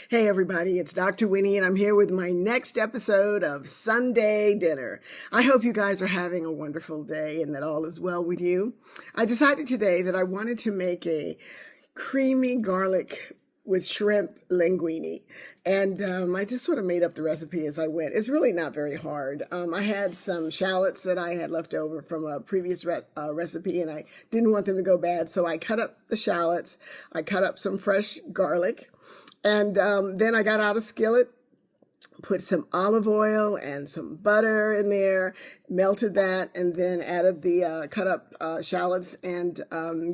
Hey everybody, it's Dr. Winnie and I'm here with my next episode of Sunday Dinner. I hope you guys are having a wonderful day and that all is well with you. I decided today that I wanted to make a creamy garlic with shrimp linguine. And I just sort of made up the recipe as I went. It's really not very hard. I had some shallots that I had left over from a previous recipe, and I didn't want them to go bad. So I cut up the shallots. I cut up some fresh garlic. And then I got out a skillet, put some olive oil and some butter in there, melted that, and then added the cut up shallots and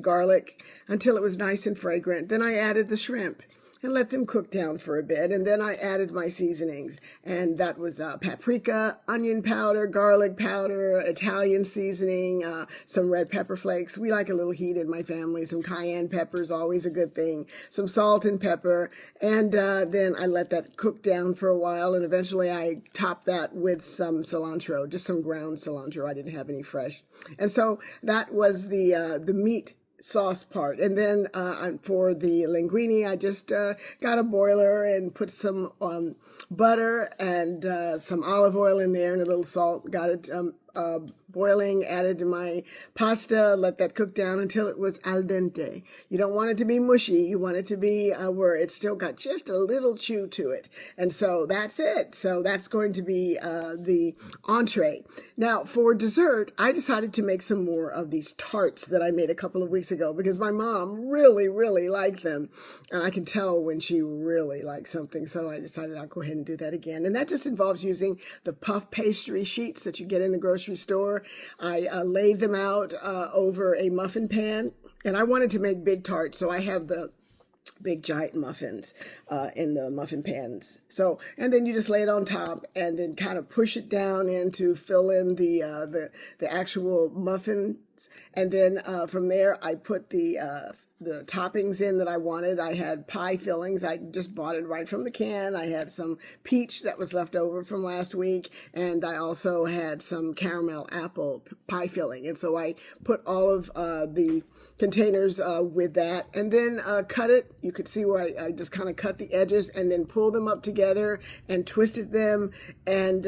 garlic until it was nice and fragrant. Then I added the shrimp and let them cook down for a bit. And then I added my seasonings, and that was paprika, onion powder, garlic powder, Italian seasoning, some red pepper flakes. We like a little heat in my family. Some cayenne pepper is always a good thing. Some salt and pepper. And then I let that cook down for a while, and eventually I topped that with some cilantro, just some ground cilantro. I didn't have any fresh. And so that was the meat sauce part. And then for the linguine, I just got a boiler and put some butter and some olive oil in there and a little salt. Got it boiling, added to my pasta, let that cook down until it was al dente. You don't want it to be mushy. You want it to be where it's still got just a little chew to it. And so that's it. So that's going to be the entree. Now for dessert, I decided to make some more of these tarts that I made a couple of weeks ago because my mom really, really liked them. And I can tell when she really likes something. So I decided I'll go ahead and do that again. And that just involves using the puff pastry sheets that you get in the grocery store. I laid them out over a muffin pan, and I wanted to make big tarts, so I have the big giant muffins in the muffin pans. So, and then you just lay it on top, and then kind of push it down in to fill in the actual muffins, and then from there I put the toppings in that I wanted. I had pie fillings. I just bought it right from the can. I had some peach that was left over from last week, and I also had some caramel apple pie filling. And so I put all of the containers with that, and then cut it. You could see where I just kind of cut the edges and then pull them up together and twisted them, and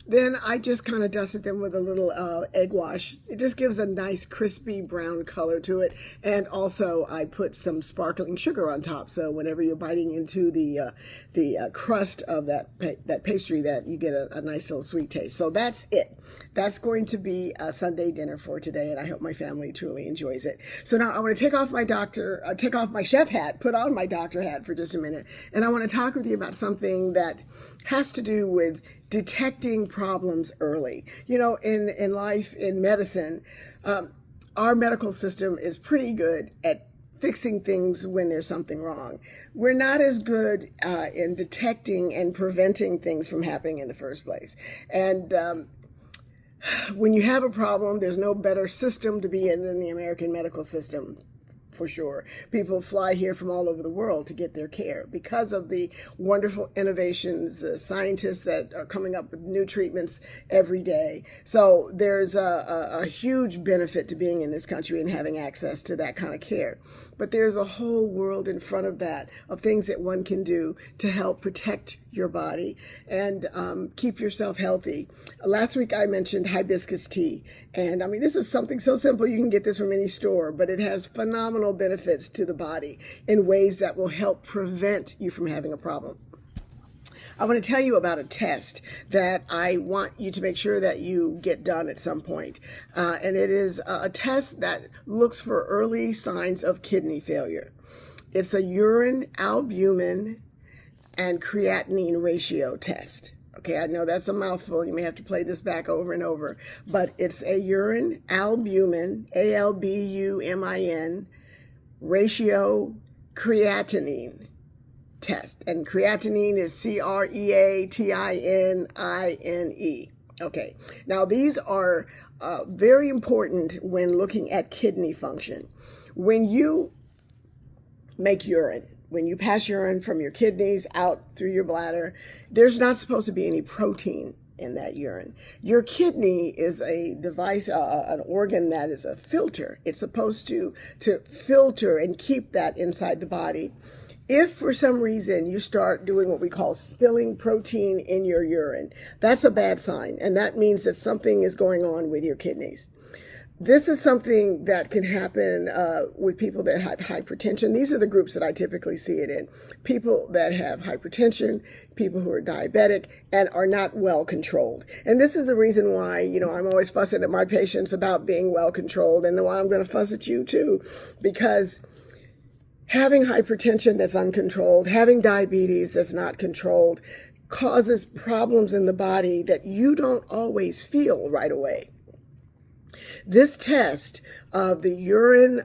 then I just kind of dusted them with a little egg wash. It just gives a nice crispy brown color to it. And also I put some sparkling sugar on top. So whenever you're biting into the crust of that pastry, that you get a nice little sweet taste. So that's it. That's going to be a Sunday dinner for today. And I hope my family truly enjoys it. So now I want to take off my chef hat, put on my doctor hat for just a minute. And I want to talk with you about something that has to do with detecting problems early. You know, in life, in medicine, our medical system is pretty good at fixing things when there's something wrong. We're not as good in detecting and preventing things from happening in the first place. And when you have a problem, there's no better system to be in than the American medical system. For sure. People fly here from all over the world to get their care because of the wonderful innovations, the scientists that are coming up with new treatments every day. So there's a huge benefit to being in this country and having access to that kind of care. But there's a whole world in front of that, of things that one can do to help protect your body and keep yourself healthy. Last week I mentioned hibiscus tea. And I mean, this is something so simple. You can get this from any store, but it has phenomenal benefits to the body in ways that will help prevent you from having a problem. I want to tell you about a test that I want you to make sure that you get done at some point. And it is a test that looks for early signs of kidney failure. It's a urine albumin and creatinine ratio test. Okay, I know that's a mouthful. You may have to play this back over and over, but it's a urine albumin, albumin, ratio creatinine test. And creatinine is creatinine. Okay, now these are very important when looking at kidney function. When you make urine, when you pass urine from your kidneys out through your bladder, there's not supposed to be any protein in that urine. Your kidney is a device, an organ that is a filter. It's supposed to filter and keep that inside the body. If for some reason you start doing what we call spilling protein in your urine, that's a bad sign, and that means that something is going on with your kidneys. This is something that can happen with people that have hypertension. These are the groups that I typically see it in. People that have hypertension, people who are diabetic and are not well controlled. And this is the reason why, I'm always fussing at my patients about being well controlled, and why I'm going to fuss at you too, because having hypertension that's uncontrolled, having diabetes that's not controlled, causes problems in the body that you don't always feel right away. This test of the urine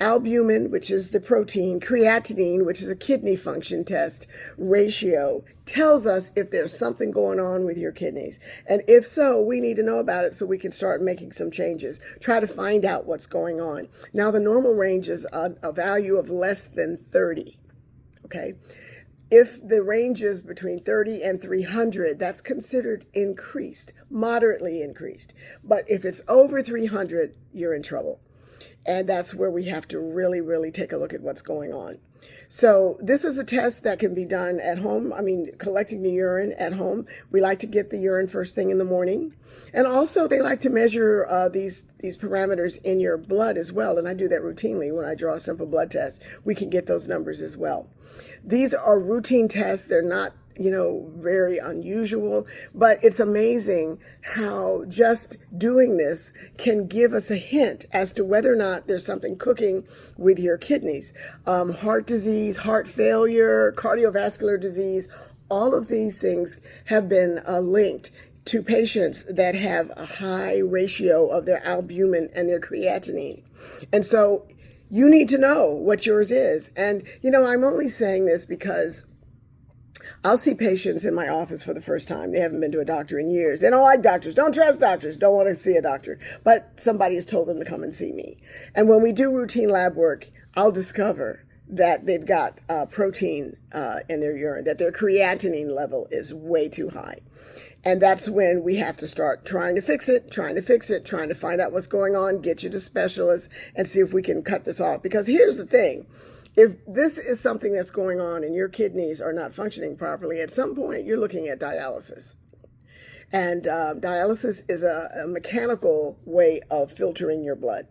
albumin, which is the protein, creatinine, which is a kidney function test, ratio, tells us if there's something going on with your kidneys. And if so, we need to know about it so we can start making some changes, try to find out what's going on. Now, the normal range is a value of less than 30, okay? If the range is between 30 and 300, that's considered increased, moderately increased. But if it's over 300, you're in trouble. And that's where we have to really, really take a look at what's going on. So this is a test that can be done at home. Collecting the urine at home. We like to get the urine first thing in the morning. And also they like to measure these parameters in your blood as well. And I do that routinely when I draw a simple blood test. We can get those numbers as well. These are routine tests. They're not very unusual, but it's amazing how just doing this can give us a hint as to whether or not there's something cooking with your kidneys. Heart disease, heart failure, cardiovascular disease, all of these things have been linked to patients that have a high ratio of their albumin and their creatinine. And so you need to know what yours is. And, I'm only saying this because I'll see patients in my office for the first time. They haven't been to a doctor in years. They don't like doctors, don't trust doctors, don't want to see a doctor. But somebody has told them to come and see me. And when we do routine lab work, I'll discover that they've got protein in their urine, that their creatinine level is way too high. And that's when we have to start trying to fix it, trying to find out what's going on, get you to specialists, and see if we can cut this off. Because here's the thing. If this is something that's going on and your kidneys are not functioning properly, at some point you're looking at dialysis. And dialysis is a mechanical way of filtering your blood.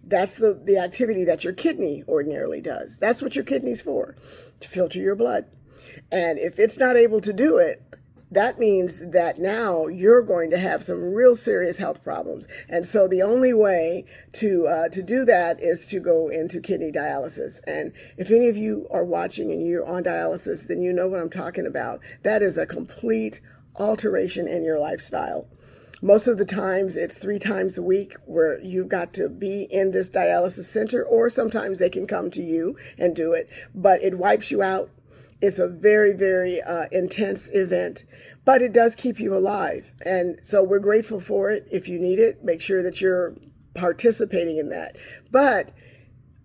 That's the activity that your kidney ordinarily does. That's what your kidney's for, to filter your blood. And if it's not able to do it, that means that now you're going to have some real serious health problems. And so the only way to do that is to go into kidney dialysis. And if any of you are watching and you're on dialysis, then you know what I'm talking about. That is a complete alteration in your lifestyle. Most of the times it's 3 times a week where you've got to be in this dialysis center, or sometimes they can come to you and do it, but it wipes you out. It's a very, very intense event, but it does keep you alive. And so we're grateful for it. If you need it, make sure that you're participating in that. But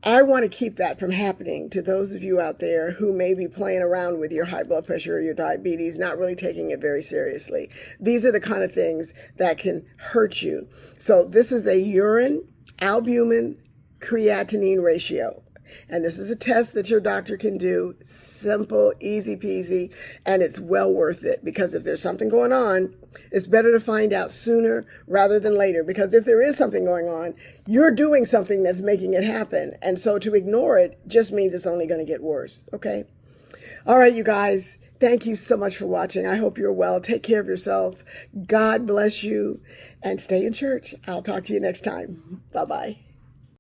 I want to keep that from happening to those of you out there who may be playing around with your high blood pressure or your diabetes, not really taking it very seriously. These are the kind of things that can hurt you. So this is a urine albumin creatinine ratio. And this is a test that your doctor can do. Simple, easy peasy, and it's well worth it, because if there's something going on, it's better to find out sooner rather than later, because if there is something going on, you're doing something that's making it happen. And so to ignore it just means it's only going to get worse, okay? All right, you guys, thank you so much for watching. I hope you're well. Take care of yourself. God bless you, and stay in church. I'll talk to you next time. Bye-bye.